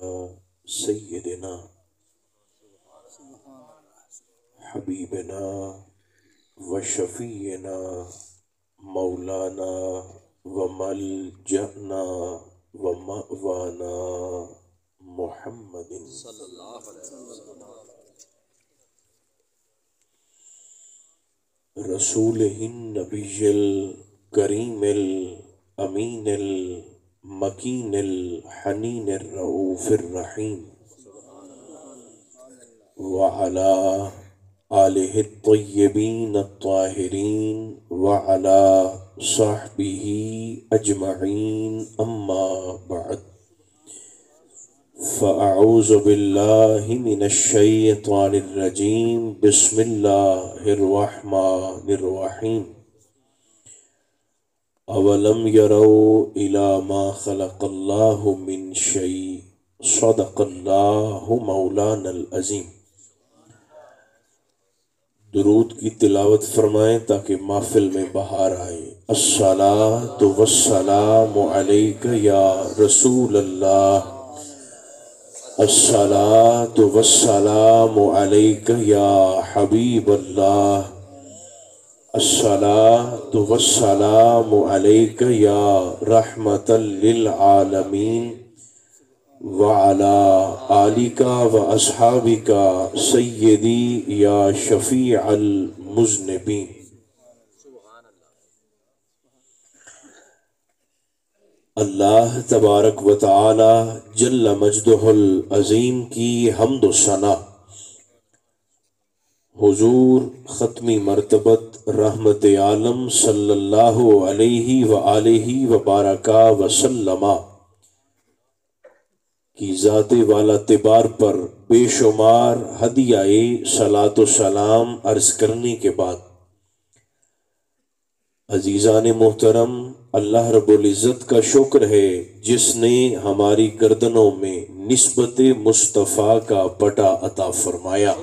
سیدنا حبیبنا و شفیعنا مولانا و ملجأنا و مأوانا محمد رسولہ النبی الکریم الامین المکین الحنین الرؤوف الرحیم وعلى آلہ الطیبین الطاہرین وعلى صحبہ اجمعین اما بعد فأعوذ باللہ من الشیطان الرجیم بسم اللہ الرحمن الرحیم اولم یروا الی ما خلق اللہ من شیء صدق اللہ مولانا العظیم۔ درود کی تلاوت فرمائیں تاکہ محفل میں بہار آئے۔ الصلاۃ والسلام علیک یا رسول اللہ، الصلاۃ والسلام علیک یا حبیب اللہ، الصلاۃ والسلام علیک یا رحمۃ للعالمین وعلی آلک و اصحابک سیدی یا شفیع المذنبین۔ اللہ تبارک و تعالی جل مجدہ العظیم کی حمد و ثنا حضور ختمی مرتبت رحمت عالم صلی اللہ علیہ وآلہ وبارکہ وسلم کی ذات والا تبار پر بے شمار ہدیہ صلاۃ و سلام عرض کرنے کے بعد، عزیزان محترم، اللہ رب العزت کا شکر ہے جس نے ہماری گردنوں میں نسبت مصطفیٰ کا پٹا عطا فرمایا۔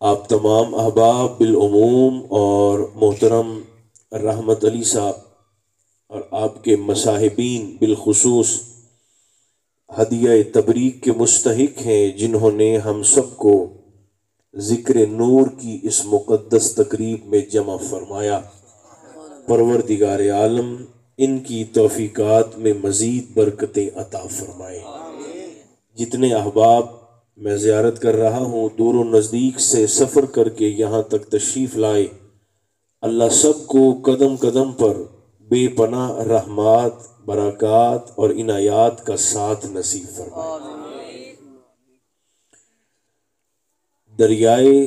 آپ تمام احباب بالعموم اور محترم رحمت علی صاحب اور آپ کے مصاحبین بالخصوص ہدیہ تبریک کے مستحق ہیں، جنہوں نے ہم سب کو ذکر نور کی اس مقدس تقریب میں جمع فرمایا۔ پروردگار عالم ان کی توفیقات میں مزید برکتیں عطا فرمائے۔ جتنے احباب میں زیارت کر رہا ہوں، دور و نزدیک سے سفر کر کے یہاں تک تشریف لائے، اللہ سب کو قدم قدم پر بے پناہ رحمات، برکات اور عنایات کا ساتھ نصیب فرمائے۔ دریائے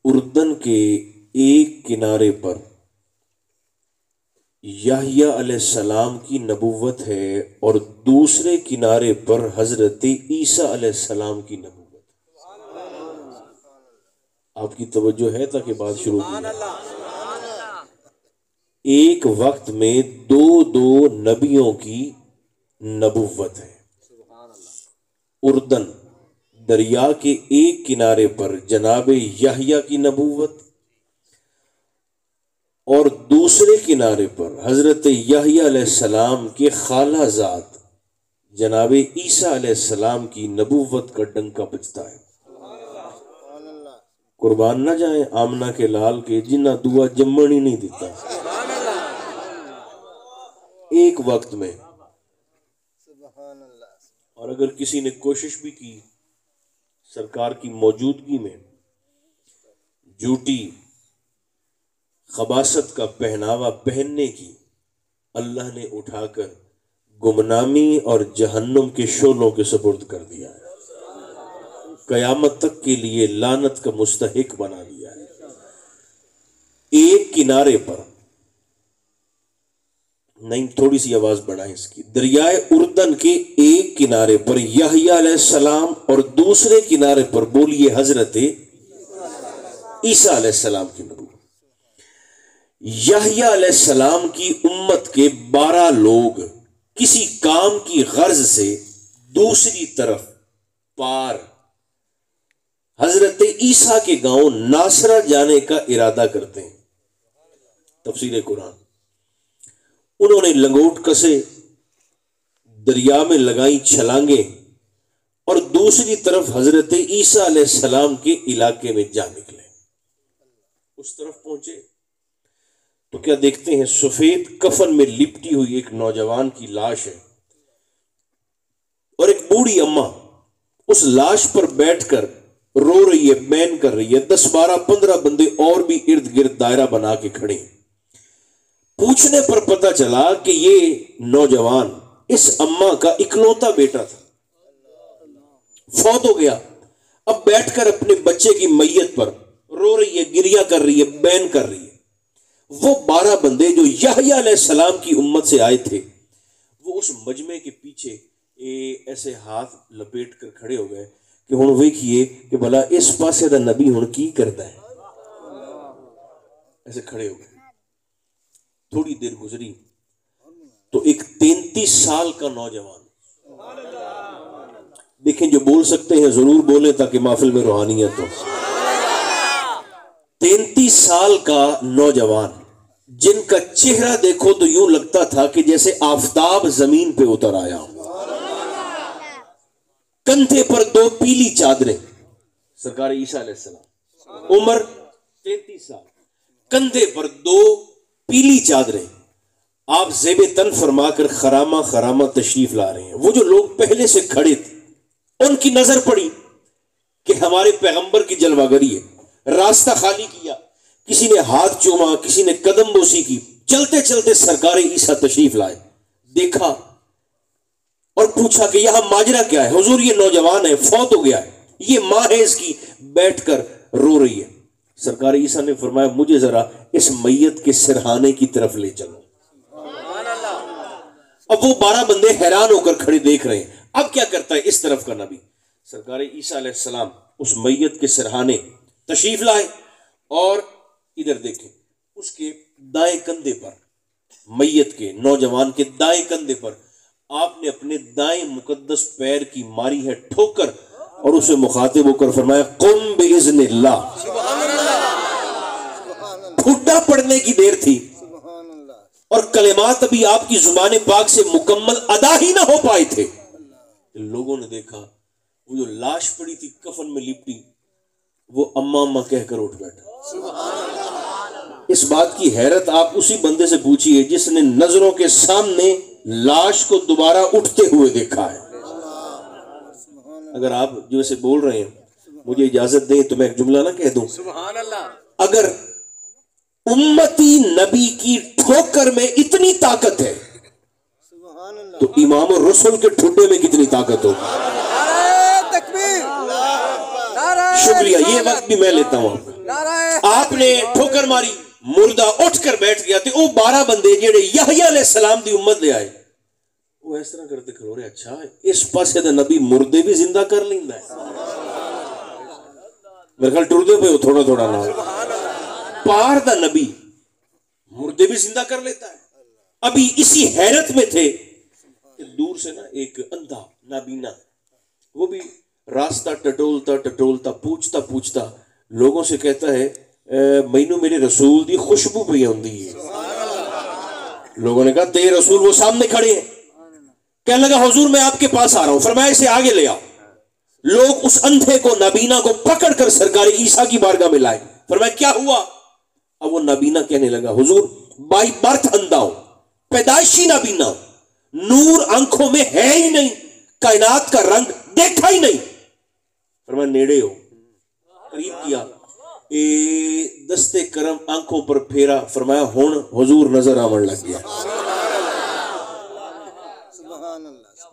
اردن کے ایک کنارے پر یحییٰ علیہ السلام کی نبوت ہے اور دوسرے کنارے پر حضرت عیسیٰ علیہ السلام کی نبوت ہے۔ آپ کی توجہ ہے تاکہ بات شروع کی۔ ایک وقت میں دو نبیوں کی نبوت ہے۔ اردن دریا کے ایک کنارے پر جناب یحییٰ کی نبوت اور دوسرے کنارے پر حضرت یحییٰ علیہ السلام کے خالہ زاد جناب عیسیٰ علیہ السلام کی نبوت کا ڈنکا بجتا ہے۔ قربان نہ جائیں آمنہ کے لال کے، جنہ دعا جمن ہی نہیں دیتا۔ ایک وقت میں، اور اگر کسی نے کوشش بھی کی سرکار کی موجودگی میں جھوٹی خباثت کا پہناوا پہننے کی، اللہ نے اٹھا کر گمنامی اور جہنم کے شعلوں کے سپرد کر دیا ہے، قیامت تک کے لیے لعنت کا مستحق بنا دیا ہے۔ ایک کنارے پر، نہیں تھوڑی سی آواز بڑھائیں اس کی، دریائے اردن کے ایک کنارے پر یحییٰ علیہ السلام اور دوسرے کنارے پر بولیے حضرت عیسیٰ علیہ السلام کی نبوت۔ یحییٰ علیہ السلام کی امت کے 12 لوگ کسی کام کی غرض سے دوسری طرف پار حضرت عیسیٰ کے گاؤں ناصرہ جانے کا ارادہ کرتے ہیں۔ تفسیر قرآن، انہوں نے لنگوٹ کسے، دریا میں لگائیں چھلانگیں اور دوسری طرف حضرت عیسیٰ علیہ السلام کے علاقے میں جا نکلے. اس طرف پہنچے تو کیا دیکھتے ہیں؟ سفید کفن میں لپٹی ہوئی ایک نوجوان کی لاش ہے اور ایک بوڑھی اماں اس لاش پر بیٹھ کر رو رہی ہے، بین کر رہی ہے. 10 12 15 بندے اور بھی ارد گرد دائرہ بنا کے کھڑے ہیں. پوچھنے پر پتا چلا کہ یہ نوجوان اس اماں کا اکلوتا بیٹا تھا، فوت ہو گیا. اب بیٹھ کر اپنے بچے کی میت پر رو رہی ہے، گریہ کر رہی ہے، بین کر رہی ہے. وہ 12 بندے جو یحییٰ علیہ السلام کی امت سے آئے تھے وہ اس مجمع کے پیچھے ایسے ہاتھ لپیٹ کر کھڑے ہو گئے کہ ہن ویکھیے کہ بھلا اس پاسے دا نبی ہن کی کرتا ہے. ایسے کھڑے ہو گئے. تھوڑی دیر گزری تو ایک 33 سال کا نوجوان، دیکھیں جو بول سکتے ہیں ضرور بولیں تاکہ محفل میں روحانیت ہو. 33 سال کا نوجوان جن کا چہرہ دیکھو تو یوں لگتا تھا کہ جیسے آفتاب زمین پہ اتر آیا. کندھے پر 2 پیلی چادریں، سرکار عیسیٰ علیہ السلام، عمر 33 سال، کندھے پر 2 پیلی چادریں. آپ زیب تن فرما کر خرامہ خرامہ تشریف لا رہے ہیں. وہ جو لوگ پہلے سے کھڑے تھے ان کی نظر پڑی کہ ہمارے پیغمبر کی جلوہ گری ہے. راستہ خالی کیا، کسی نے ہاتھ چوما، کسی نے قدم بوسی کی. چلتے چلتے سرکار عیسیٰ تشریف لائے. دیکھا اور پوچھا کہ یہاں ماجرا کیا ہے؟ حضور یہ نوجوان ہے، فوت ہو گیا ہے، یہ ماں ہے اس کی، بیٹھ کر رو رہی ہے. سرکار عیسیٰ نے فرمایا مجھے ذرا اس میت کے سرہانے کی طرف لے چلو. اب وہ 12 بندے حیران ہو کر کھڑے دیکھ رہے ہیں. اب کیا کرتا ہے اس طرف کا نبی؟ سرکار عیسیٰ علیہ السلام اس میت کے سرہانے تشریف لائے اور ادھر دیکھیں اس کے دائیں کندھے پر، میت کے نوجوان کے دائیں کندھے پر آپ نے اپنے دائیں مقدس پیر کی ماری ہے ٹھوکر اور اسے مخاطب ہو کر فرمایا قم باذن اللہ. ٹھڈا پڑنے کی دیر تھی اور کلمات ابھی آپ کی زبان پاک سے مکمل ادا ہی نہ ہو پائے تھے. لوگوں نے دیکھا وہ جو لاش پڑی تھی کفن میں لپٹی، وہ اماں اماں کہہ کر اٹھ بیٹھا. اس بات کی حیرت آپ اسی بندے سے پوچھیے جس نے نظروں کے سامنے لاش کو دوبارہ اٹھتے ہوئے دیکھا ہے. اگر آپ جو ایسے بول رہے ہیں مجھے اجازت دیں تو میں ایک جملہ نہ کہہ دوں. اگر امتی نبی کی ٹھوکر میں اتنی طاقت ہے تو امام الرسل کے ٹھڈے میں کتنی طاقت ہو. شکریہ، یہ وقت بھی میں لیتا ہوں. آپ نے ٹھوکر ماری، مردہ اٹھ کر بیٹھ گیا. تو وہ 12 بندے جڑے یحییٰ علیہ السلام دی امت لے آئے وہ اس طرح کرتے کھلو رہے اچھا اس پاسے دا نبی مردے بھی زندہ کر لیندا ہے. میرے خیال ٹردے پہ ہو تھوڑا تھوڑا نہ پار دا نبی مردے بھی زندہ کر لیتا ہے. ابھی اسی حیرت میں تھے کہ دور سے نا ایک اندھا نابینا وہ بھی راستہ ٹٹولتا ٹٹولتا پوچھتا پوچھتا لوگوں سے کہتا ہے مینوں میرے رسول دی خوشبو پہ ہوندی ہے. لوگوں نے کہا تیرے رسول وہ سامنے کھڑے ہیں. کہنے لگا حضور میں آپ کے پاس آ رہا ہوں. فرمایا اسے آگے لے آؤ. لوگ اس اندھے کو نابینا کو پکڑ کر سرکار عیسیٰ کی بارگاہ میں لائے. فرمایا کیا ہوا؟ اب وہ نابینا کہنے لگا حضور بائی برتھ اندھا ہوں، پیدائشی نابینا ہوں، نور آنکھوں میں ہے ہی نہیں، کائنات کا رنگ دیکھا ہی نہیں. فرمایا نیڑے ہو، قریب کیا، دستے کرم آنکھوں پر پھیرا. فرمایا ہون حضور نظر آمن لگ گیا.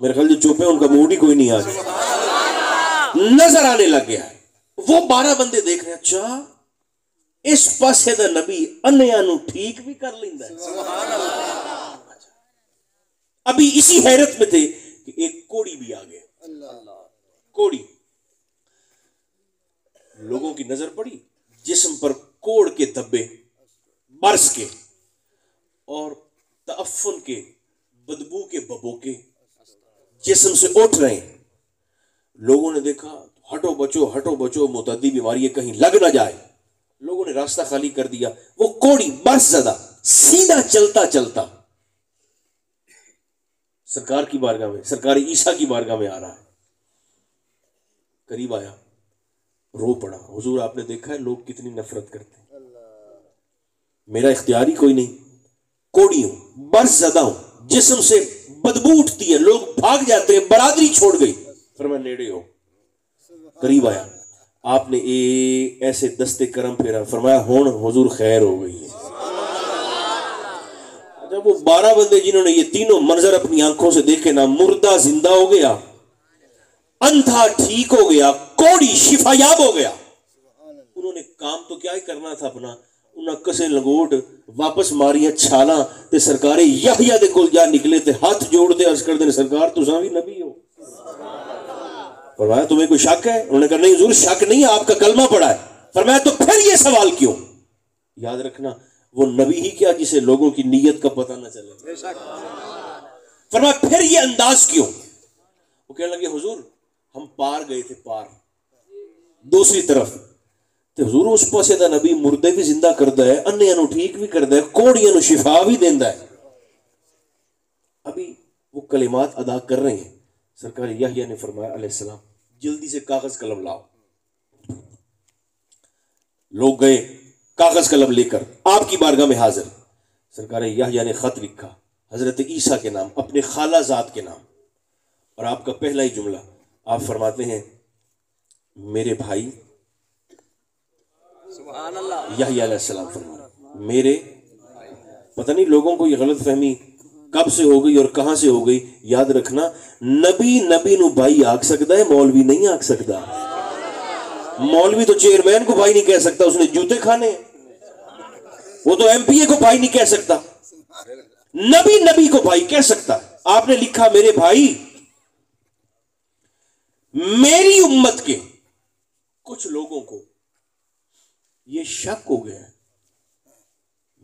میرے خیال جو چوپے ان کا موڈ ہی کوئی نہیں آج نظر آنے لگ گیا. وہ 12 بندے دیکھ رہے ہیں اچھا اس پاسے دا نبی انیاں نو ٹھیک بھی کر لیندا ہے. ابھی اسی حیرت میں تھے کہ ایک کوڑی بھی آ گیا. کوڑی لوگوں کی نظر پڑی، جسم پر کوڑ کے دھبے برس کے اور تعفن کے بدبو کے ببوکے جسم سے اٹھ رہے ہیں. لوگوں نے دیکھا ہٹو بچو متعدی بیماری ہے کہیں لگ نہ جائے. لوگوں نے راستہ خالی کر دیا. وہ کوڑی برس زدہ سیدھا چلتا چلتا سرکار کی بارگاہ میں، سرکار عیسیٰ کی بارگاہ میں آ رہا ہے، قریب آیا، رو پڑا. حضور آپ نے دیکھا ہے لوگ کتنی نفرت کرتے ہیں، میرا اختیار ہی کوئی نہیں، کوڑی ہوں، برس زدہ ہوں، جسم سے بدبو اٹھتی ہے، لوگ بھاگ جاتے ہیں، برادری چھوڑ گئی. فرمایا نیڑے ہو. قریب آیا، آپ نے ایسے دستے کرم پھیرا، فرمایا ہون حضور خیر ہو گئی ہے. جب وہ 12 بندے جنہوں نے یہ تینوں منظر اپنی آنکھوں سے دیکھے نا، مردہ زندہ ہو گیا، اندھا ٹھیک ہو گیا، کوڑی شفا یاب ہو گیا. انہوں نے کام تو کیا ہی کرنا تھا اپنا، انہاں کسے لنگوٹ واپس ماریاں چھالاں تے سرکار یحییٰ دے کول جا نکلے تے ہاتھ جوڑ دے عرض کر دے سرکار تساں بھی نبی ہو. فرمایا تمہیں کوئی شک ہے؟ انہوں نے کہا نہیں حضور شک نہیں ہے، آپ کا کلمہ پڑھا ہے. فرمایا تو پھر یہ سوال کیوں؟ یاد رکھنا وہ نبی ہی کیا جسے لوگوں کی نیت کا پتہ نہ چلے. فرمایا پھر یہ انداز کیوں؟ وہ کہنے لگے حضور ہم پار گئے تھے، پار دوسری طرف تے حضور اس پاسے دا نبی مردے بھی زندہ کردا ہے، انہیاں نو ٹھیک بھی کردا ہے، کوڑیاں نو شفا بھی دیندا ہے. ابھی وہ کلمات ادا کر رہے ہیں، سرکار یحییٰ نے فرمایا علیہ السلام جلدی سے کاغذ قلم لاؤ. لوگ گئے کاغذ قلم لے کر آپ کی بارگاہ میں حاضر. سرکار یحییٰ نے خط لکھا حضرت عیسیٰ کے نام، اپنے خالہ زاد کے نام، اور آپ کا پہلا ہی جملہ آپ فرماتے ہیں میرے بھائی یحییٰ علیہ السلام فرمایا میرے. پتہ نہیں لوگوں کو یہ غلط فہمی کب سے ہو گئی اور کہاں سے ہو گئی. یاد رکھنا نبی نبی نو بھائی آکھ سکتا ہے، مولوی نہیں آکھ سکتا. مولوی تو چیئرمین کو بھائی نہیں کہہ سکتا، اس نے جوتے کھانے. وہ تو ایم پی اے کو بھائی نہیں کہہ سکتا، نبی نبی کو بھائی کہہ سکتا. آپ نے لکھا میرے بھائی میری امت کے کچھ لوگوں کو یہ شک ہو گیا ہے،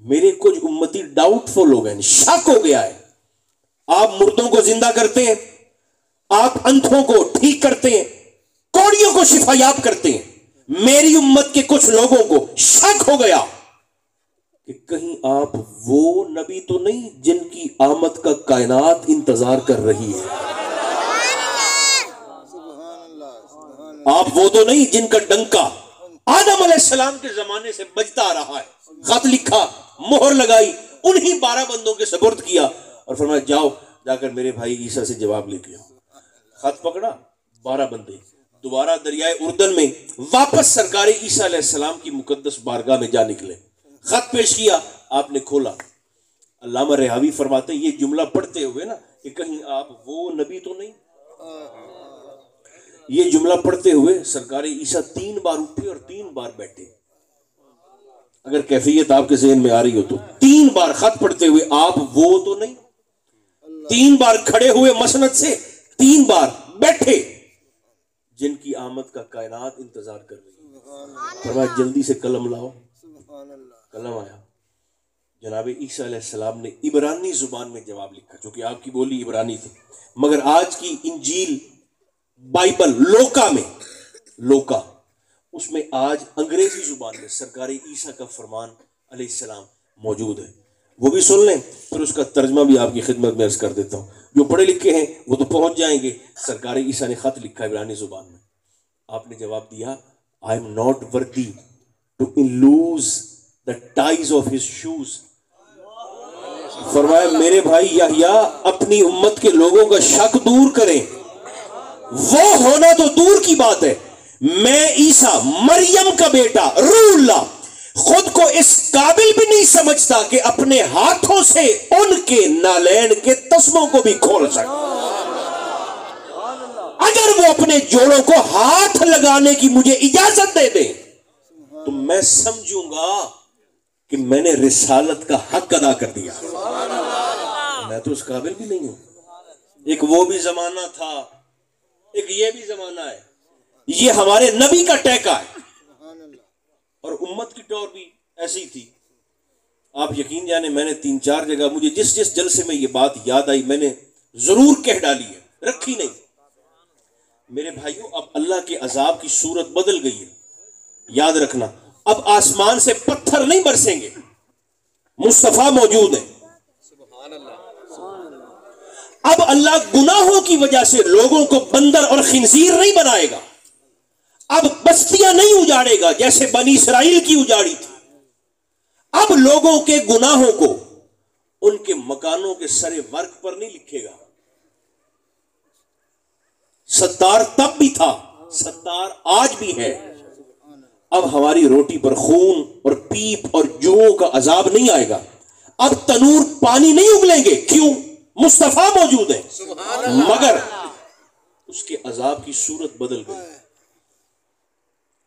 میرے کچھ امتی ڈاؤٹ فل ہو گئے، شک ہو گیا ہے. آپ مردوں کو زندہ کرتے ہیں، آپ اندھوں کو ٹھیک کرتے ہیں، کوڑیوں کو شفا یاب کرتے ہیں. میری امت کے کچھ لوگوں کو شک ہو گیا کہ کہیں آپ وہ نبی تو نہیں جن کی آمد کا کائنات انتظار کر رہی ہے، آپ وہ تو نہیں جن کا ڈنکا آدم علیہ السلام کے زمانے سے بجتا آ رہا ہے. خط لکھا، مہر لگائی، انہی 12 بندوں کے سپرد کیا اور فرمایا جاؤ جا کر میرے بھائی عیسیٰ سے جواب لے کے آؤ. خط پکڑا، 12 بندے دوبارہ دریائے اردن میں واپس سرکار عیسیٰ علیہ السلام کی مقدس بارگاہ میں جا نکلے. خط پیش کیا، آپ نے کھولا. علامہ رحاوی فرماتے ہیں یہ جملہ پڑھتے ہوئے نا کہ کہیں آپ وہ نبی تو نہیں، یہ جملہ پڑھتے ہوئے سرکار عیسیٰ 3 بار اٹھے اور 3 بار بیٹھے. اگر کیفیت آپ کے ذہن میں آ رہی ہو تو 3 بار خط پڑھتے ہوئے آپ وہ تو نہیں، 3 بار کھڑے ہوئے مسند سے، 3 بار بیٹھے جن کی آمد کا کائنات انتظار کر رہی ہے. فرمایا جلدی سے قلم لاؤ. قلم آیا، جناب عیسیٰ علیہ السلام نے عبرانی زبان میں جواب لکھا، چونکہ آپ کی بولی عبرانی تھی. مگر آج کی انجیل بائبل لوکا اس میں آج انگریزی زبان میں سرکار عیسیٰ کا فرمان علیہ السلام موجود ہے. وہ بھی سن لیں، پھر اس کا ترجمہ بھی آپ کی خدمت میں عرض کر دیتا ہوں. جو پڑھے لکھے ہیں وہ تو پہنچ جائیں گے. سرکار عیسیٰ نے خط لکھا عبرانی زبان میں. آپ نے جواب دیا I am not worthy to loose the ties of his shoes. فرمایا میرے بھائی یحییٰ اپنی امت کے لوگوں کا شک دور کریں. وہ ہونا تو دور کی بات ہے، میں عیسیٰ مریم کا بیٹا روح اللہ خود کو اس قابل بھی نہیں سمجھتا کہ اپنے ہاتھوں سے ان کے نالین کے تسموں کو بھی کھول سکتا. اگر وہ اپنے جوڑوں کو ہاتھ لگانے کی مجھے اجازت دے دیں تو میں سمجھوں گا کہ میں نے رسالت کا حق ادا کر دیا. میں تو اس قابل بھی نہیں ہوں. ایک وہ بھی زمانہ تھا، ایک یہ بھی زمانہ ہے. یہ ہمارے نبی کا ٹیکا ہے اور امت کی ٹور بھی ایسی تھی. آپ یقین جانے میں نے 3-4 جگہ مجھے جس جلسے میں یہ بات یاد آئی میں نے ضرور کہہ ڈالی ہے، رکھی نہیں. میرے بھائیوں اب اللہ کے عذاب کی صورت بدل گئی ہے. یاد رکھنا اب آسمان سے پتھر نہیں برسیں گے، مصطفیٰ موجود ہے. اب اللہ گناہوں کی وجہ سے لوگوں کو بندر اور خنزیر نہیں بنائے گا، اب بستیاں نہیں اجاڑے گا جیسے بنی اسرائیل کی اجاڑی تھی، اب لوگوں کے گناہوں کو ان کے مکانوں کے سر ورق پر نہیں لکھے گا۔ ستار تب بھی تھا، ستار آج بھی ہے۔ اب ہماری روٹی پر خون اور پیپ اور جوؤں کا عذاب نہیں آئے گا، اب تنور پانی نہیں اگلیں گے، کیوں؟ مصطفیٰ موجود ہے، مگر اس کے عذاب کی صورت بدل گئی،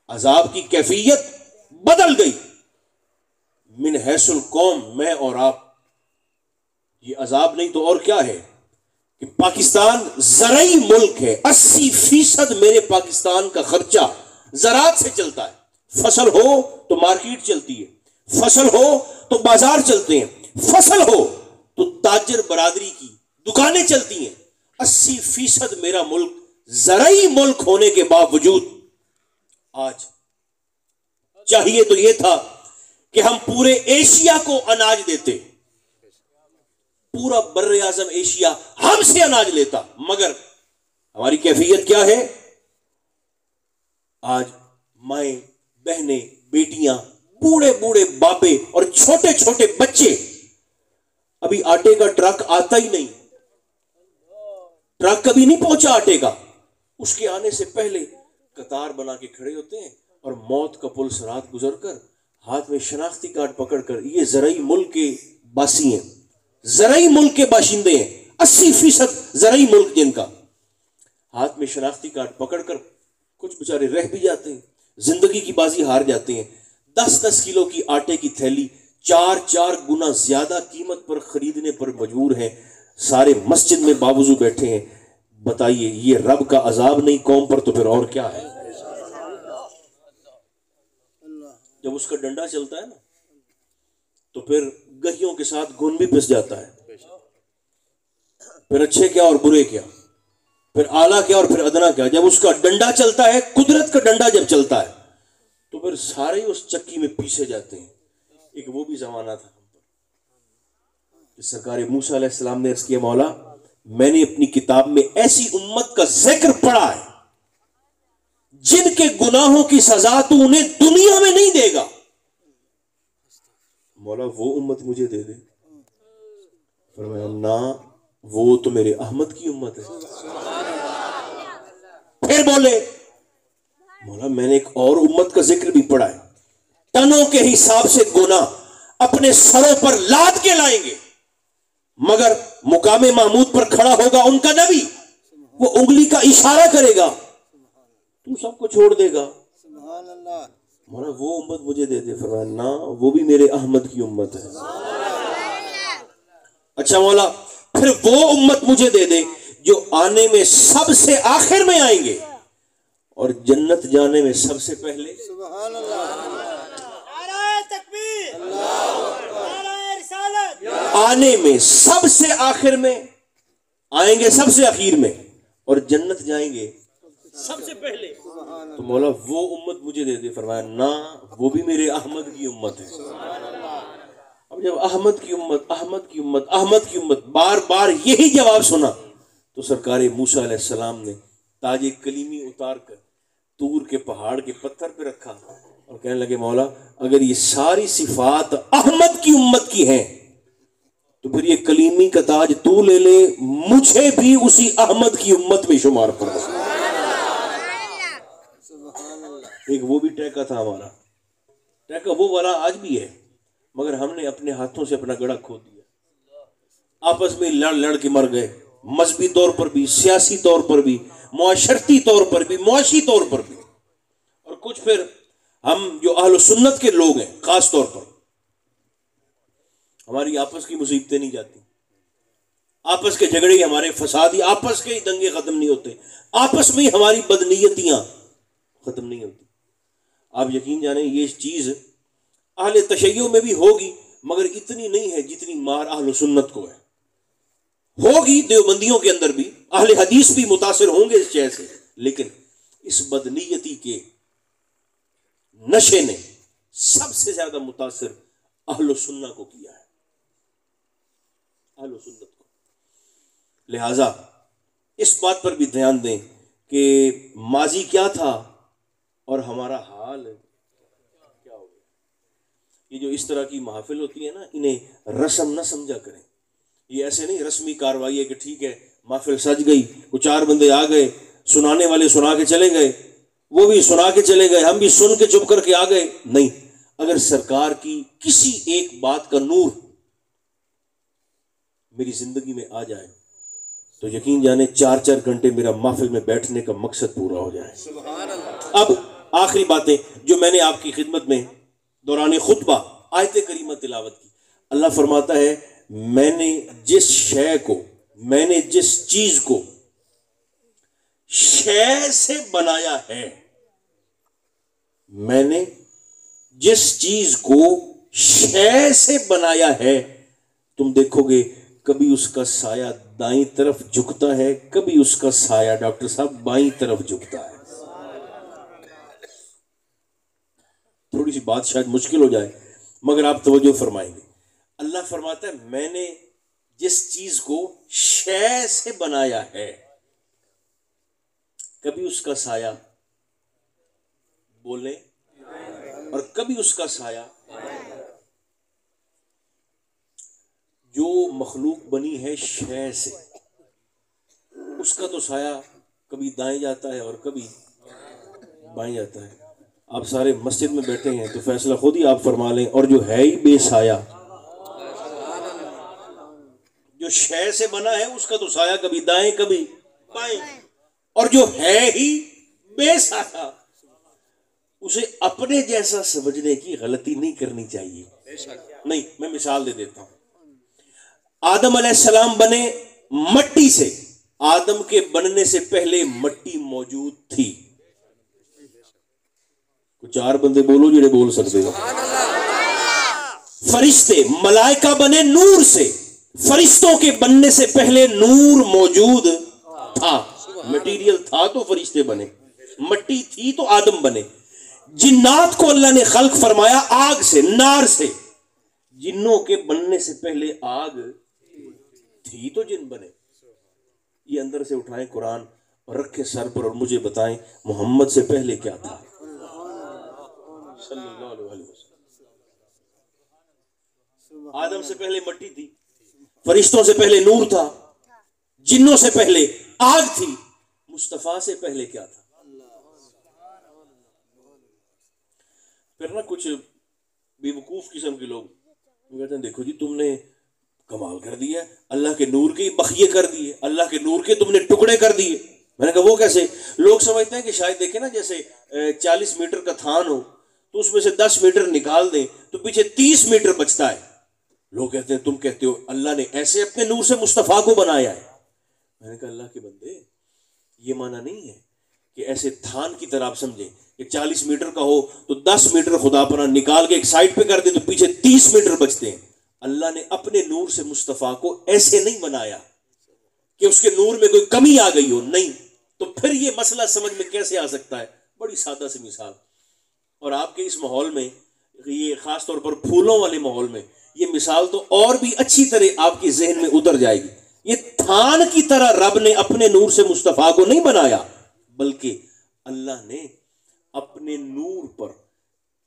عذاب کی کیفیت بدل گئی۔ من حیث القوم، میں اور آپ، یہ عذاب نہیں تو اور کیا ہے کہ پاکستان زرعی ملک ہے، 80% میرے پاکستان کا خرچہ زراعت سے چلتا ہے۔ فصل ہو تو مارکیٹ چلتی ہے، فصل ہو تو بازار چلتے ہیں، فصل ہو تو تاجر برادری کی دکانیں چلتی ہیں۔ 80% میرا ملک زرعی ملک ہونے کے باوجود آج چاہیے تو یہ تھا کہ ہم پورے ایشیا کو اناج دیتے، پورا بر اعظم ایشیا ہم سے اناج لیتا، مگر ہماری کیفیت کیا ہے؟ آج مائیں، بہنیں، بیٹیاں، بوڑھے بوڑھے بابے اور چھوٹے چھوٹے بچے، ابھی آٹے کا ٹرک آتا ہی نہیں، ٹرک کبھی نہیں پہنچا آٹے کا، اس کے آنے سے پہلے قطار بنا کے کھڑے ہوتے ہیں اور موت کا پل سرات گزر کر ہاتھ میں شناختی کارڈ پکڑ کر، یہ زرعی ملک کے باسی ہیں، زرعی ملک کے باشندے ہیں، 80% زرعی ملک جن کا، ہاتھ میں شناختی کارڈ پکڑ کر کچھ بیچارے رہ بھی جاتے ہیں، زندگی کی بازی ہار جاتے ہیں، 10-10 کلو کی آٹے کی تھیلی 4 گنا زیادہ قیمت پر خریدنے پر مجبور ہیں، سارے مسجد میں باوضو بیٹھے ہیں۔ بتائیے یہ رب کا عذاب نہیں قوم پر تو پھر اور کیا ہے؟ جب اس کا ڈنڈا چلتا ہے نا تو پھر گہیوں کے ساتھ گن بھی پس جاتا ہے، پھر اچھے کیا اور برے کیا، پھر اعلیٰ کیا اور پھر ادنا کیا۔ جب اس کا ڈنڈا چلتا ہے، قدرت کا ڈنڈا جب چلتا ہے تو پھر سارے ہی اس چکی میں پیسے جاتے ہیں۔ ایک وہ بھی زمانہ تھا کہ سرکار موسیٰ علیہ السلام نے عرض کیا، مولا میں نے اپنی کتاب میں ایسی امت کا ذکر پڑھا ہے جن کے گناہوں کی سزا تو انہیں دنیا میں نہیں دے گا، مولا وہ امت مجھے دے دے۔ فرمایا نہ، وہ تو میرے احمد کی امت ہے۔ پھر بولے مولا میں نے ایک اور امت کا ذکر بھی پڑھا ہے، ٹنوں کے حساب سے گناہ اپنے سروں پر لاد کے لائیں گے، مگر مقام محمود پر کھڑا ہوگا ان کا نبی، وہ انگلی کا اشارہ کرے گا، تو سب کو چھوڑ دے گا۔ مولا وہ امت مجھے دے دے۔ فرمایا نہ، وہ بھی میرے احمد کی امت ہے۔ اچھا مولا پھر وہ امت مجھے دے دے جو آنے میں سب سے آخر میں آئیں گے اور جنت جانے میں سب سے پہلے۔ سبحان اللہ، نعرہ تکبیر، نعرہ رسالت۔ آنے میں سب سے آخر میں آئیں گے، سب سے اخیر میں، اور جنت جائیں گے سب سے پہلے، تو مولا وہ امت مجھے دے دے۔ فرمایا نہ، وہ بھی میرے احمد کی امت ہے۔ اب جب احمد کی امت، احمد کی امت، احمد کی امت بار بار یہی جواب سنا تو سرکار موسیٰ علیہ السلام نے تاج کلیمی اتار کر طور کے پہاڑ کے پتھر پہ رکھا اور کہنے لگے مولا اگر یہ ساری صفات احمد کی امت کی ہیں تو پھر یہ کلیمی کا تاج تو لے لے، مجھے بھی اسی احمد کی امت میں شمار کر دو۔ ایک وہ بھی ٹیکا تھا ہمارا، ٹیکا وہ والا آج بھی ہے، مگر ہم نے اپنے ہاتھوں سے اپنا گڑھا کھو دیا، آپس میں لڑ لڑ کے مر گئے، مذہبی طور پر بھی، سیاسی طور پر بھی، معاشرتی طور پر بھی، معاشی طور پر بھی۔ اور کچھ پھر ہم جو اہل سنت کے لوگ ہیں خاص طور پر، ہماری آپس کی مصیبتیں نہیں جاتی، آپس کے جھگڑے ہی ہمارے فسادی، آپس کے ہی دنگے ختم نہیں ہوتے، آپس میں ہی ہماری بدنیتیاں ختم نہیں ہوتی۔ آپ یقین جانیں یہ چیز اہل تشیع میں بھی ہوگی مگر اتنی نہیں ہے جتنی مار اہل سنت کو ہے۔ ہوگی دیوبندیوں کے اندر بھی، اہل حدیث بھی متاثر ہوں گے اس چیز سے، لیکن اس بدنیتی کے نشے نے سب سے زیادہ متاثر اہل سنت کو کیا ہے، اہل سنت کو۔ لہٰذا اس بات پر بھی دھیان دیں کہ ماضی کیا تھا اور ہمارا حال کیا ہو گیا۔ یہ جو اس طرح کی محافل ہوتی ہے نا، انہیں رسم نہ سمجھا کریں۔ یہ ایسے نہیں رسمی کارروائی ہے کہ ٹھیک ہے محفل سج گئی، وہ 4 بندے آ گئے، سنانے والے سنا کے چلے گئے، وہ بھی سنا کے چلے گئے، ہم بھی سن کے چپ کر کے آ گئے۔ نہیں، اگر سرکار کی کسی ایک بات کا نور میری زندگی میں آ جائے تو یقین جانے 4 گھنٹے میرا محفل میں بیٹھنے کا مقصد پورا ہو جائے۔ اب آخری باتیں جو میں نے آپ کی خدمت میں دوران خطبہ آیت کریمہ تلاوت کی، اللہ فرماتا ہے میں نے جس شے کو، میں نے جس چیز کو شے سے بنایا ہے، میں نے جس چیز کو شے سے بنایا ہے، تم دیکھو گے کبھی اس کا سایہ دائیں طرف جھکتا ہے، کبھی اس کا سایہ ڈاکٹر صاحب بائیں طرف جھکتا ہے۔ تھوڑی سی بات شاید مشکل ہو جائے مگر آپ توجہ فرمائیں گے۔ اللہ فرماتا ہے میں نے جس چیز کو شے سے بنایا ہے، کبھی اس کا سایہ بولے اور کبھی اس کا سایہ، جو مخلوق بنی ہے شے سے، اس کا تو سایہ کبھی دائیں جاتا ہے اور کبھی بائیں جاتا ہے۔ آپ سارے مسجد میں بیٹھے ہیں تو فیصلہ خود ہی آپ فرما لیں، اور جو ہے ہی بے سایہ، جو شے سے بنا ہے اس کا تو سایہ کبھی دائیں کبھی بائیں، اور جو ہے ہی بے سایہ، اسے اپنے جیسا سمجھنے کی غلطی نہیں کرنی چاہیے۔ نہیں، میں مثال دے دیتا ہوں۔ آدم علیہ السلام بنے مٹی سے، آدم کے بننے سے پہلے مٹی موجود تھی۔ 4 بندے بولو جڑے بول سکتے ہو۔ فرشتے ملائکہ بنے نور سے، فرشتوں کے بننے سے پہلے نور موجود تھا، مٹیریل تھا تو فرشتے بنے، مٹی تھی تو آدم بنے۔ جنات کو اللہ نے خلق فرمایا آگ سے، نار سے، جنوں کے بننے سے پہلے آگ تھی تو جن بنے۔ یہ اندر سے اٹھائیں قرآن اور رکھے سر پر اور مجھے بتائیں محمد سے پہلے کیا تھا صلی اللہ علیہ وسلم۔ آدم سے پہلے مٹی تھی، فرشتوں سے پہلے نور تھا، جنوں سے پہلے آگ تھی، مصطفیٰ سے پہلے کیا تھا؟ پھر نا کچھ بے وقوف قسم کے لوگ کہتے ہیں دیکھو جی تم نے کمال کر دیا، اللہ کے نور کے بخیے کر دیے، اللہ کے نور کے تم نے ٹکڑے کر دیے۔ میں نے کہا وہ کیسے؟ لوگ سمجھتے ہیں کہ شاید دیکھیں نا جیسے 40 میٹر کا تھان ہو تو اس میں سے 10 میٹر نکال دیں تو پیچھے 30 میٹر بچتا ہے۔ لوگ کہتے ہیں تم کہتے ہو اللہ نے ایسے اپنے نور سے مصطفیٰ کو بنایا ہے۔ میں نے کہا اللہ کے بندے یہ معنی نہیں ہے کہ ایسے تھان کی طرح آپ سمجھیں کہ 40 میٹر کا ہو تو 10 میٹر خدا پناہ نکال کے ایک سائڈ پہ کر دیں تو پیچھے 30 میٹر بچتے ہیں۔ اللہ نے اپنے نور سے مصطفیٰ کو ایسے نہیں بنایا کہ اس کے نور میں کوئی کمی آ گئی ہو، نہیں۔ تو پھر یہ مسئلہ سمجھ میں کیسے آ سکتا ہے؟ بڑی سادہ سی مثال، اور آپ کے اس ماحول میں، یہ خاص طور پر پھولوں والے ماحول میں، یہ مثال تو اور بھی اچھی طرح آپ کی ذہن میں اتر جائے گی۔ یہ تھان کی طرح رب نے اپنے نور سے مصطفیٰ کو نہیں بنایا، بلکہ اللہ نے اپنے نور پر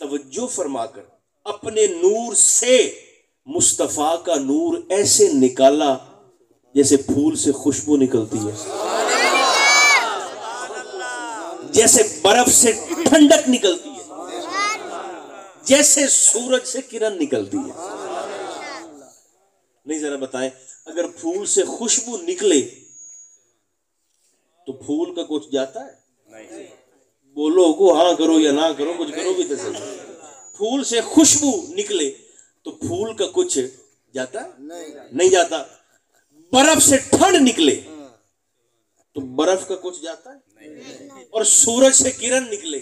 توجہ فرما کر اپنے نور سے مصطفیٰ کا نور ایسے نکالا جیسے پھول سے خوشبو نکلتی ہے، جیسے برف سے ٹھنڈک نکلتی ہے، جیسے سورج سے کرن نکلتی ہے۔ نہیں ذرا بتائیں اگر پھول سے خوشبو نکلے تو پھول کا کچھ جاتا ہے؟ بولو کو ہاں کرو یا نہ کرو، کچھ کرو بھی تو صحیح۔ پھول سے خوشبو نکلے تو پھول کا کچھ جاتا ہے؟ نہیں جاتا۔ برف سے ٹھنڈ نکلے تو برف کا کچھ جاتا ہے؟ اور سورج سے کرن نکلے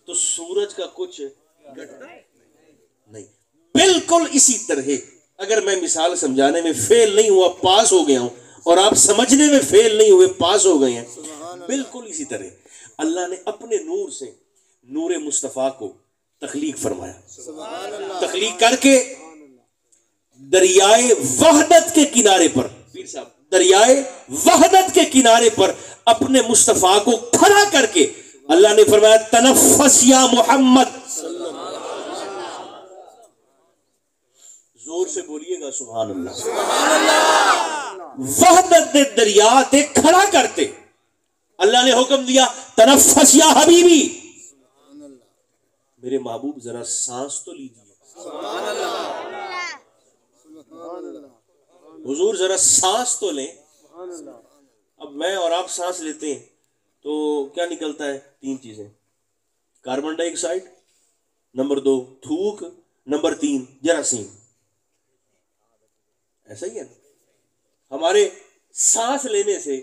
تو سورج کا کچھ گھٹتا ہے؟ نہیں۔ بالکل اسی طرح اگر میں مثال سمجھانے میں فیل نہیں ہوا، پاس ہو گیا ہوں، اور آپ سمجھنے میں فیل نہیں ہوئے، پاس ہو گئے ہیں، بالکل اسی طرح اللہ نے اپنے نور سے نور مصطفیٰ کو تخلیق فرمایا۔ تخلیق کر کے دریائے وحدت کے کنارے پر، پیر صاحب دریائے وحدت کے کنارے پر اپنے مصطفیٰ کو کھڑا کر کے اللہ نے فرمایا تنفس یا محمد. زور سے بولیے گا سبحان اللہ. وحدت دے دریا تے کھڑا کرتے اللہ نے حکم دیا تنفس یا حبیبی، میرے محبوب ذرا سانس تو لیجیے. حضور ذرا سانس تو لیں. اب میں اور آپ سانس لیتے ہیں تو کیا نکلتا ہے؟ 3 چیزیں، کاربن ڈائی آکسائڈ، نمبر 2 تھوک، نمبر 3 جراثیم. ایسا ہی ہے نا، ہمارے سانس لینے سے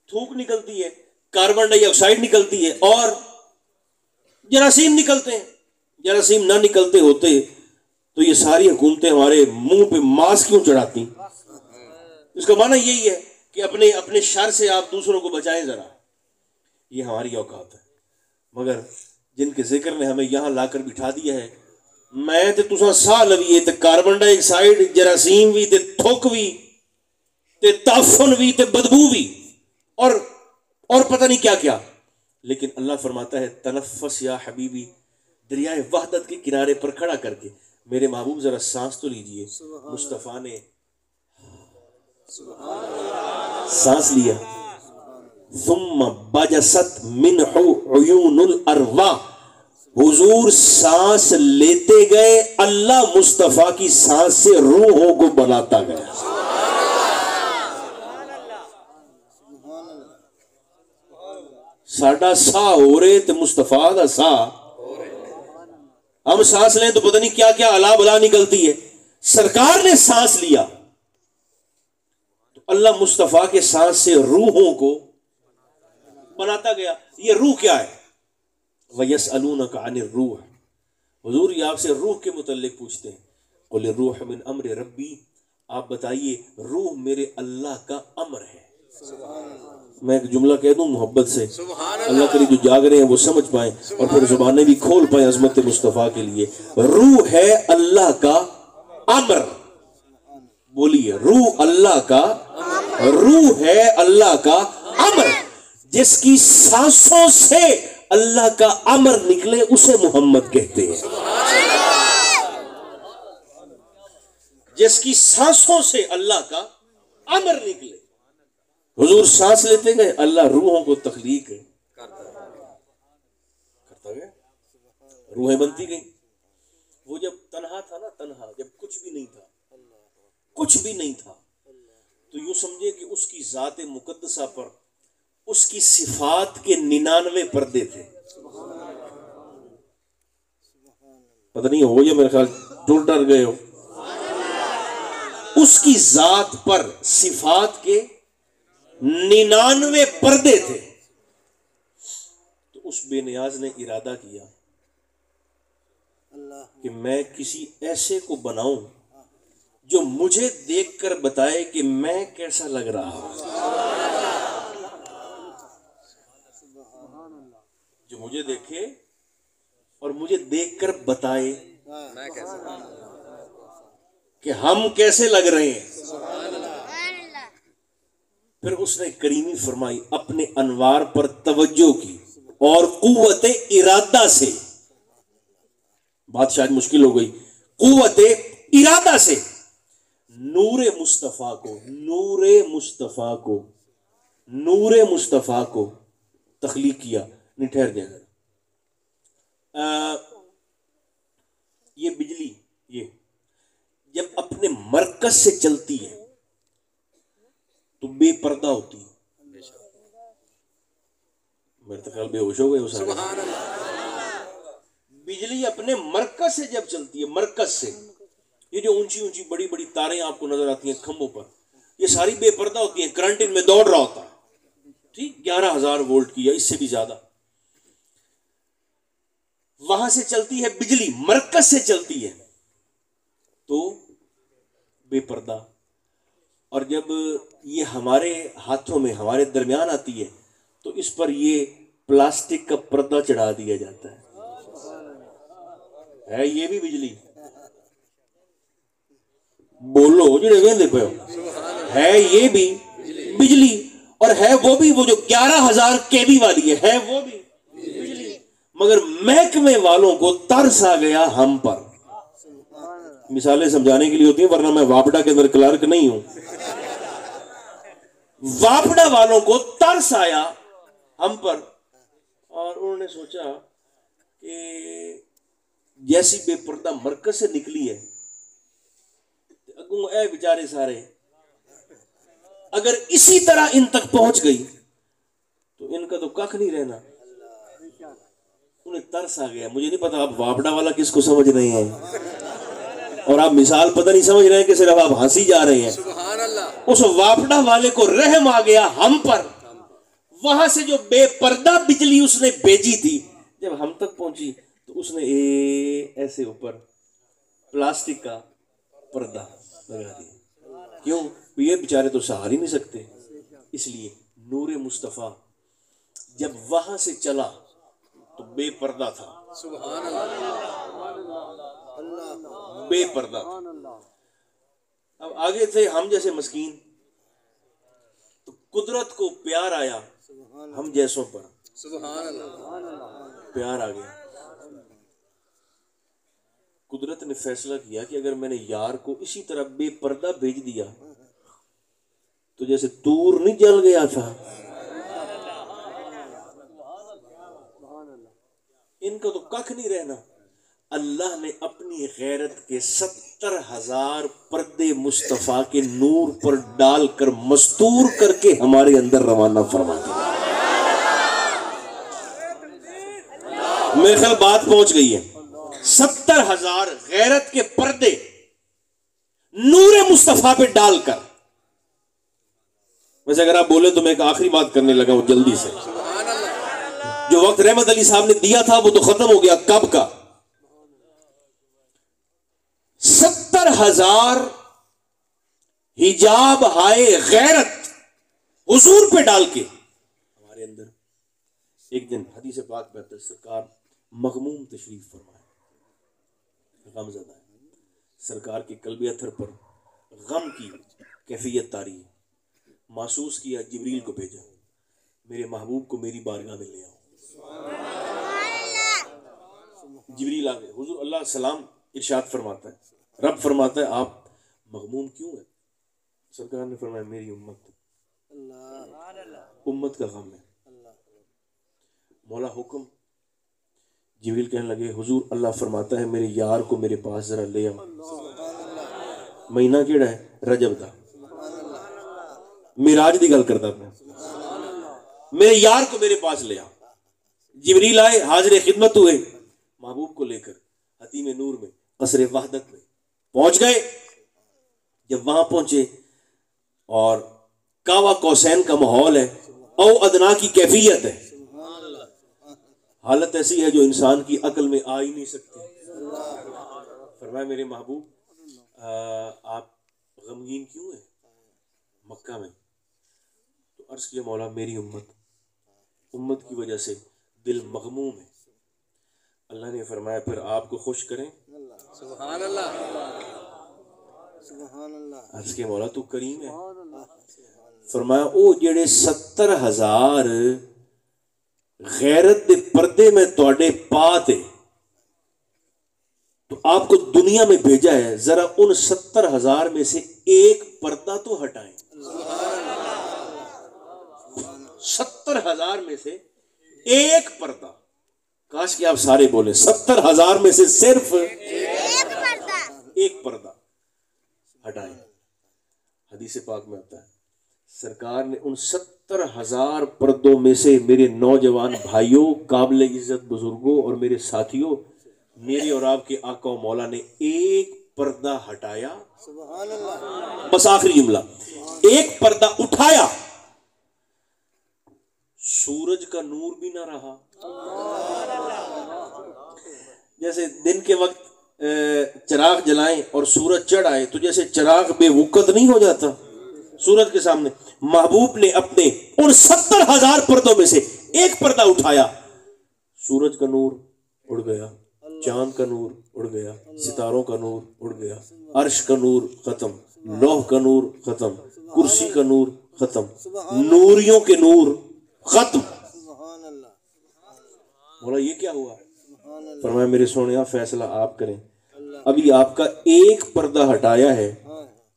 تھوک نکلتی ہے، کاربن ڈائی آکسائڈ نکلتی ہے اور جراثیم نکلتے ہیں. جراثیم نہ نکلتے ہوتے تو یہ ساری حکومتیں ہمارے منہ پہ ماسک کیوں چڑھاتی؟ اس کا معنی یہی ہے کہ اپنے شر سے آپ دوسروں کو بچائیں ذرا. یہ ہماری اوقات ہے. مگر جن کے ذکر نے ہمیں یہاں لا کر بٹھا دیا ہے، میں تے تساں ساہ لویے تے کاربن ڈائی آکسائڈ جراثیم بھی تے تھوک بھی تے تعفن بھی تے بدبو بھی اور پتہ نہیں کیا کیا. لیکن اللہ فرماتا ہے تنفس یا حبیبی، دریائے وحدت کے کنارے پر کھڑا کر کے میرے محبوب ذرا سانس تو لیجئے. مصطفیٰ نے سانس لیا. ثم بجست منہ عیون الارواح، حضور سانس لیتے گئے، اللہ مصطفیٰ کی سانس سے روحوں کو بناتا گیا. ساڈا سا ہو رہے تو مصطفیٰ دا سا. ہم سانس لیں تو پتہ نہیں کیا کیا الا بلا نکلتی ہے. سرکار نے سانس لیا تو اللہ مصطفیٰ کے سانس سے روحوں کو بناتا گیا. یہ روح کیا ہے؟ وَيَسْأَلُونَكَ عَنِ الرُّوحِ، حضور یہ آپ سے روح کے متعلق پوچھتے ہیں. قُلِ الرُّوحُ مِنْ أَمْرِ رَبِّي، آپ بتائیے روح میرے اللہ کا امر ہے. میں ایک جملہ کہہ دوں محبت سے، اللہ کرے جو جاگ رہے ہیں وہ سمجھ پائیں اور پھر زبانیں بھی کھول پائیں عظمت مصطفیٰ کے لیے. روح ہے اللہ کا امر. بولیے روح اللہ کا، روح ہے اللہ کا امر. جس کی سانسوں سے اللہ کا امر نکلے اسے محمد کہتے ہیں. جس کی سانسوں سے اللہ کا امر نکلے. حضور سانس لیتے گئے، اللہ روحوں کو تخلیق کرتا گیا، روحیں بنتی گئیں. وہ جب تنہا تھا نا، تنہا جب کچھ بھی نہیں تھا تو یوں سمجھے کہ اس کی ذات مقدسہ پر اس کی صفات کے 99 پردے تھے. پتہ نہیں ہو یا میرے خیال ٹول ڈر گئے ہو. اس کی ذات پر صفات کے 99 پردے تھے. تو اس بے نیاز نے ارادہ کیا کہ میں کسی ایسے کو بناؤں جو مجھے دیکھ کر بتائے کہ میں کیسا لگ رہا ہوں. جو مجھے دیکھے اور مجھے دیکھ کر بتائے کہ ہم کیسے لگ رہے ہیں. پھر اس نے کریمی فرمائی، اپنے انوار پر توجہ کی اور قوت ارادہ سے، بات شاید مشکل ہو گئی، قوت ارادہ سے نور مصطفیٰ کو تخلیق کیا. نہیں ٹھہر جائے گا. یہ بجلی یہ جب اپنے مرکز سے چلتی ہے تو بے پردہ ہوتی ہے. میرے خیال بے ہوش ہو گئے. بجلی اپنے مرکز سے جب چلتی ہے، مرکز سے، یہ جو اونچی اونچی بڑی بڑی تاریں آپ کو نظر آتی ہیں کھمبوں پر، یہ ساری بے پردہ ہوتی ہیں. کرنٹ ان میں دوڑ رہا ہوتا ہے، ٹھیک 11,000 وولٹ کی یا اس سے بھی زیادہ. وہاں سے چلتی ہے بجلی، مرکز سے چلتی ہے تو بے پردہ. اور جب یہ ہمارے ہاتھوں میں، ہمارے درمیان آتی ہے تو اس پر یہ پلاسٹک کا پردہ چڑھا دیا جاتا ہے. یہ بھی بجلی. بولو جڑے ویندے پے ہو، ہے یہ بھی بجلی اور ہے وہ بھی وہ جو 11,000 kV والی ہے وہ بھی بجلی، مگر محکمے والوں کو ترس آ گیا ہم پر. مثالیں سمجھانے کے لیے ہوتی ہیں، ورنہ میں واپڈا کے اندر کلرک نہیں ہوں. واپڈا والوں کو ترس آیا ہم پر، اور انہوں نے سوچا کہ جیسی بے پردہ مرکز سے نکلی ہے اگوں اے بیچارے سارے اگر اسی طرح ان تک پہنچ گئی تو ان کا تو کخ نہیں رہنا. انہیں ترس آ گیا. مجھے نہیں پتا آپ واپڈا والا کس کو سمجھ رہے ہیں اور آپ مثال پتہ نہیں سمجھ رہے ہیں کہ صرف آپ ہنسی جا رہے ہیں. اس واپڈا والے کو رحم آ گیا ہم پر. وہاں سے جو بے پردہ بجلی اس نے بھیجی تھی جب ہم تک پہنچی تو اس نے ایسے اوپر پلاسٹک کا پردہ لگا دیا. کیوں؟ یہ بیچارے تو سہار ہی نہیں سکتے. اس لیے نور مصطفیٰ جب وہاں سے چلا تو بے پردہ تھا. بے پردہ تھا. اب آگے تھے ہم جیسے مسکین، تو قدرت کو پیار آیا ہم جیسوں پر. پیار آ گیا. قدرت نے فیصلہ کیا کہ اگر میں نے یار کو اسی طرح بے پردہ بھیج دیا تو جیسے تور نہیں جل گیا تھا، ان کا تو کخ نہیں رہنا. اللہ نے اپنی غیرت کے 70,000 پردے مصطفیٰ کے نور پر ڈال کر مستور کر کے ہمارے اندر روانہ فرما دیا. میرے خیال بات پہنچ گئی ہے. 70,000 غیرت کے پردے نور مصطفیٰ پہ ڈال کر. ویسے اگر آپ بولیں تو میں ایک آخری بات کرنے لگا ہوں جلدی سے. جو وقت رحمت علی صاحب نے دیا تھا وہ تو ختم ہو گیا. کب کا؟ 70,000 حجاب ہائے غیرت حضور پہ ڈال کے ہمارے اندر. ایک دن حدیث پاک میں سرکار مغموم تشریف فرمائے، غم زدہ ہے. سرکار کے قلب اتھر پر غم کی کیفیت طاری ہے. محسوس کیا، جبریل کو بھیجا، میرے محبوب کو میری بارگاہ میں لے آؤ. جبریل آ گئے. حضور اللہ سلام ارشاد فرماتا ہے، رب فرماتا ہے آپ مغموم کیوں ہیں؟ سرکار نے فرمایا میری امت کا غم ہے. مولا حکم. جبریل کہنے لگے حضور اللہ فرماتا ہے میرے یار کو میرے پاس ذرا لے آؤ. مہینہ کیڑا ہے؟ رجب دا. معراج دی گل کرتا میں. میرے یار کو میرے پاس لے آؤ. جبریل آئے، حاضر خدمت ہوئے، محبوب کو لے کر حتیم نور میں قصر وحدت میں پہنچ گئے. جب وہاں پہنچے اور کعبہ قوسین کا ماحول ہے، او ادنا کی کیفیت ہے، حالت ایسی ہے جو انسان کی عقل میں آ ہی نہیں سکتی. فرمایا میرے محبوب آپ غمگین کیوں ہیں مکہ میں؟ تو عرض کیا مولا میری امت کی وجہ سے دل مغموم ہے. اللہ نے فرمایا پھر آپ کو خوش کریں. سبحان اللہ. عرض کیا مولا تو کریم ہے. فرمایا او جڑے 70,000 غیرت دے پردے میں توڑے پاتے تو آپ کو دنیا میں بھیجا ہے، ذرا ان 70,000 میں سے ایک پردہ تو ہٹائیں. 70,000 میں سے ایک پردہ. کاش کہ آپ سارے بولیں 70,000 میں سے صرف ایک پردہ ہٹائیں. حدیث پاک میں آتا ہے سرکار نے ان 70,000 پردوں میں سے میرے نوجوان بھائیوں، قابل عزت بزرگوں اور میرے ساتھیوں، میرے اور آپ کے آقا و مولا نے ایک پردہ ہٹایا. بس آخری جملہ، ایک پردہ اٹھایا، سورج کا نور بھی نہ رہا. جیسے دن کے وقت چراغ جلائیں اور سورج چڑھ آئے تو جیسے چراغ بے وقت نہیں ہو جاتا سورج کے سامنے. محبوب نے اپنے ان 70,000 پردوں میں سے ایک پردہ اٹھایا، سورج کا نور اڑ گیا، چاند کا نور اڑ گیا، ستاروں کا نور اڑ گیا، عرش کا نور ختم، لوح کا نور ختم، کرسی کا نور ختم, نوریوں کے نور ختم. بولا یہ کیا ہوا؟ فرمایا میرے سونے فیصلہ آپ کریں. ابھی آپ کا ایک پردہ ہٹایا ہے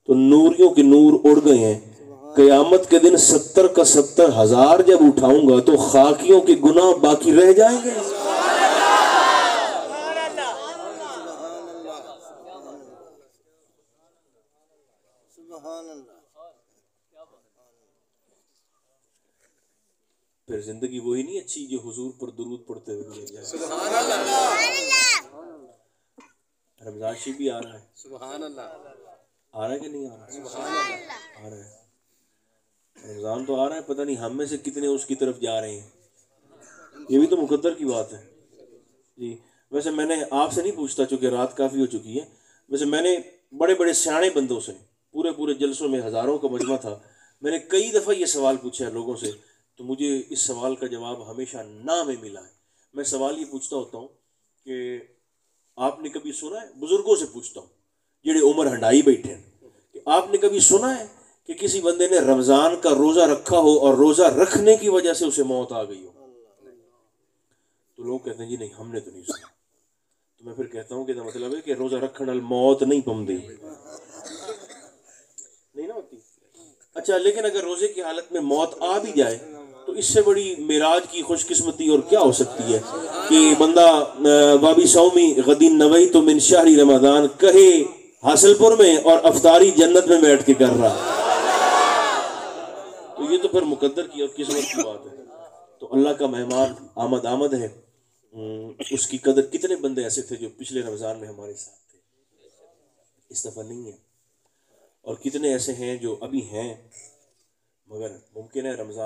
تو نوریوں کے نور اڑ گئے ہیں. قیامت کے دن 70 کا 70,000 جب اٹھاؤں گا تو خاکیوں کے گناہ باقی رہ جائیں گے. پھر زندگی وہی نہیں اچھی جو حضور پر درود پڑھتے ہوئے لے جائے. رمضان شریف بھی آ رہا ہے. سبحان اللہ. آ رہا ہے کہ نہیں آ رہا؟ سبحان اللہ. آ رہا ہے. رمضان تو آ رہا ہے, پتہ نہیں ہم میں سے کتنے اس کی طرف جا رہے ہیں. یہ بھی تو مقدر کی بات ہے. جی ویسے میں نے آپ سے نہیں پوچھتا چونکہ رات کافی ہو چکی ہے. ویسے میں نے بڑے بڑے سیانے بندوں سے, پورے جلسوں میں ہزاروں کا مجمع تھا, میں نے کئی دفعہ یہ سوال پوچھا ہے لوگوں سے, تو مجھے اس سوال کا جواب ہمیشہ نہ میں ملا ہے. میں سوال یہ پوچھتا ہوتا ہوں کہ آپ نے کبھی سنا ہے, بزرگوں سے پوچھتا ہوں جڑے عمر ہنڈائی بیٹھے ہیں, کہ آپ نے کبھی سنا ہے کہ کسی بندے نے رمضان کا روزہ رکھا ہو اور روزہ رکھنے کی وجہ سے اسے موت آ گئی ہو؟ تو لوگ کہتے ہیں جی نہیں ہم نے تو نہیں سنا. تو میں پھر کہتا ہوں کہ مطلب ہے کہ روزہ رکھنے نال موت نہیں پمدی, نہیں نا ہوتی. اچھا لیکن اگر روزے کی حالت میں موت آ بھی جائے تو اس سے بڑی معراج کی خوش قسمتی اور کیا ہو سکتی ہے کہ بندہ بابی سومی غدین نویت من شہر رمضان کہے حاصل پور میں اور افطاری جنت میں بیٹھ کے کر رہا. تو یہ تو پھر مقدر کی اور قسمت کی بات ہے. تو اللہ کا مہمان آمد ہے. اس کی قدر کتنے بندے ایسے تھے جو پچھلے رمضان میں ہمارے ساتھ تھے, اس دفعہ نہیں ہے, اور کتنے ایسے ہیں جو ابھی ہیں مگر ممکن ہے رمضان